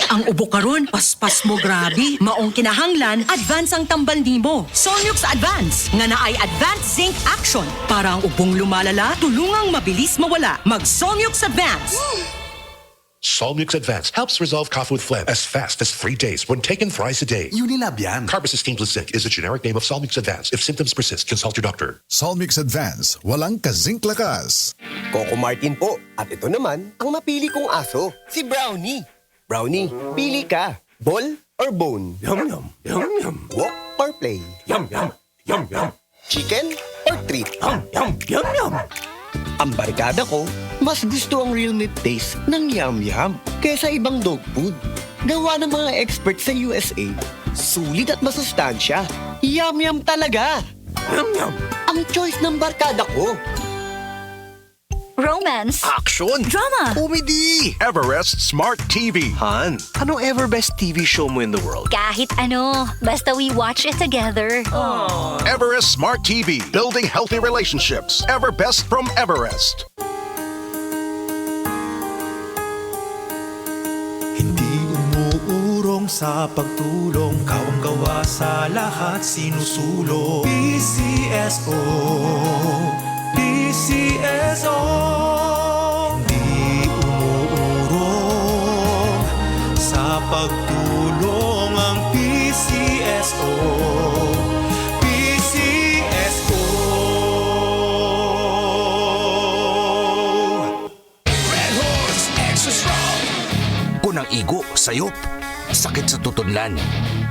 Ang ubo karon, paspas mo grabe. Maong kinahanglan, advance ang tambal nimo. Solmux Advance, nga naay Advanced Zinc Action. Para ang ubong lumalala, tulungang mabilis mawala. Mag-Solmux Advance. Solmux Advance helps resolve cough with phlegm as fast as 3 days when taken thrice a day. Unilab yan. Carbocisteine plus zinc is a generic name of Solmux Advance. If symptoms persist, consult your doctor. Solmix Advance, walang kazink lakas. Coco Martin po. At ito naman, ang napili kong aso, si Brownie. Brownie, pili ka. Ball or bone? Yum, yum. Yum, yum. Walk or play? Yum, yum. Yum, yum. Chicken or treat? Yum, yum. Yum, yum. Ang barkada ko, mas gusto ang real meat taste ng yum-yum kaysa ibang dog food. Gawa ng mga experts sa USA, sulit at masustansya. Yum-yum talaga! Yum, yum. Ang choice ng barkada ko. Romance. Action! Drama. Comedy! Everest Smart TV. Han, anong ever best TV show mo in the world? Kahit ano, basta we watch it together. Everest Smart TV. Building healthy relationships. Ever best from Everest. Hindi umuurong sa pagtulong, kawang gawa sa lahat sinusulong. PCSO, PCSO. Hindi umuurong sa pagtulong ang PCSO. PCSO. Red Horse Extra Strong. Kunang igo, sayop, sakit sa tutunlan,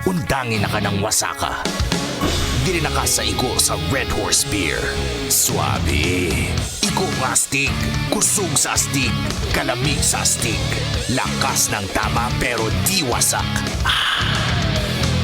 undangin na ka ng wasaka. Dili na ka sa igo sa Red Horse Beer. Suabe. Igo nga astig, kusog sa astig, kalami sa astig. Lakas ng tama pero di wasak.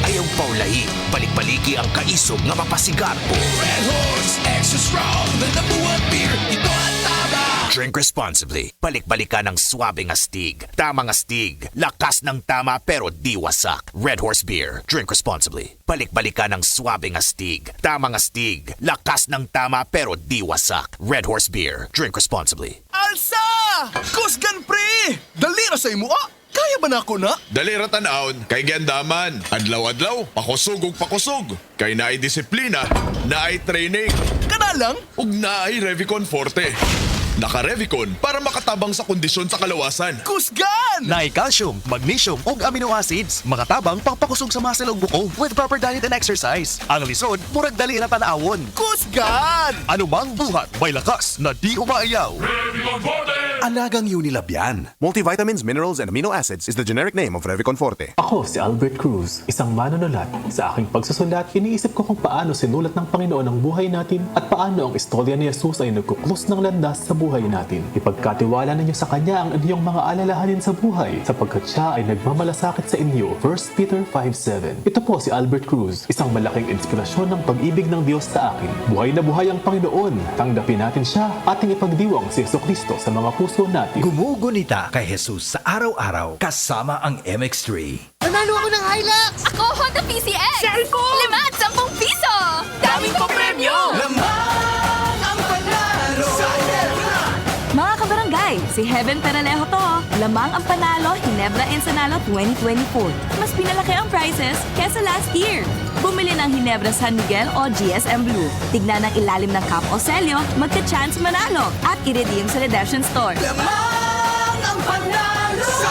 Ayaw paulahi, balik-baliki ang kaisog nga mapasigar po. Red Horse Extra Strong. The #1 beer. Ito ang tama. Drink responsibly. Balik-balikan ng swabing astig. Tamang astig. Lakas ng tama pero di wasak. Red Horse Beer. Drink responsibly. Balik-balikan ng swabing astig. Tamang astig. Lakas ng tama pero di wasak. Red Horse Beer. Drink responsibly. Alsa! Kusgan pre! Dali na sa imo Kaya ba na ako na? Dali ra tan-awon, kay giandaman. Adlaw-adlaw, pakusog ug pakusog. Kay naay disiplina, naay training, Kana lang? ug naay Revicon Forte. Naka-Revicon para makatabang sa kondisyon sa kalawasan. Kusgan! Naay calcium, magnesium ug amino acids. Makatabang pagpakusog sa muscle ug buko with proper diet and exercise. Ang lisod, murag dali na tan-awon. Kusgan! Ano mang buhat, may lakas na di umaayaw. Alagang Unilab yan. Multivitamins, minerals, and amino acids is the generic name of Revicon Forte. Ako si Albert Cruz, isang manunulat. Sa aking pagsusulat, iniisip ko kung paano sinulat ng Panginoon ang buhay natin at paano ang istorya ni Jesus ay nagkuklus ng landas sa buhay natin. Ipagkatiwala ninyo sa Kanya ang inyong mga alalahanin sa buhay sapagkat Siya ay nagmamalasakit sa inyo. 1 Peter 5:7. Ito po si Albert Cruz, isang malaking inspirasyon ng pag-ibig ng Diyos sa akin. Buhay na buhay ang Panginoon. Tanggapin natin Siya, ating ipagdiwang si Jesucristo sa mga puso natin. Gumugunita kay Jesus sa araw-araw kasama ang MX3. Nanalo ako ng Hilux! Ako, Honda PCX! Cellphone! 5 at 10 piso! Daming pa premyo! Lamang ang panalo sa Mga kabarangay, si Heaven Peralejo to. Lamang ang panalo, Ginebra Ensenado 2024. Mas pinalaki ang prizes kesa last year. Bumili ng Ginebra San Miguel o GSM Blue. Tignan ang ilalim ng cup o selyo, magka-chance manalo at i-redeem sa redemption store. Lamang ang panalo sa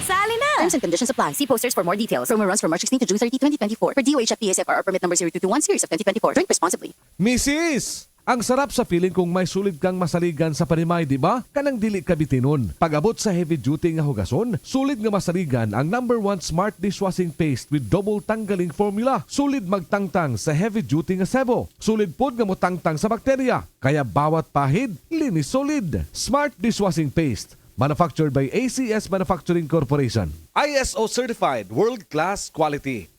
Sali na! Terms and conditions apply. See posters for more details. Promo runs from March 16 to June 30, 2024. For DOH at PSFR permit number 0221 series of 2024. Drink responsibly. Mrs. Ang sarap sa feeling kung may sulit kang masaligan sa panimay, di ba? Kanang dili ka bitinon. Pag-abot sa heavy duty nga hugason, sulit nga masaligan ang #1 smart dishwashing paste with double tanggaling formula. Sulit magtangtang sa heavy duty nga sebo. Sulit pod nga motangtang sa bakterya. Kaya bawat pahid, linis solid. Smart dishwashing paste. Manufactured by ACS Manufacturing Corporation. ISO certified, world-class quality.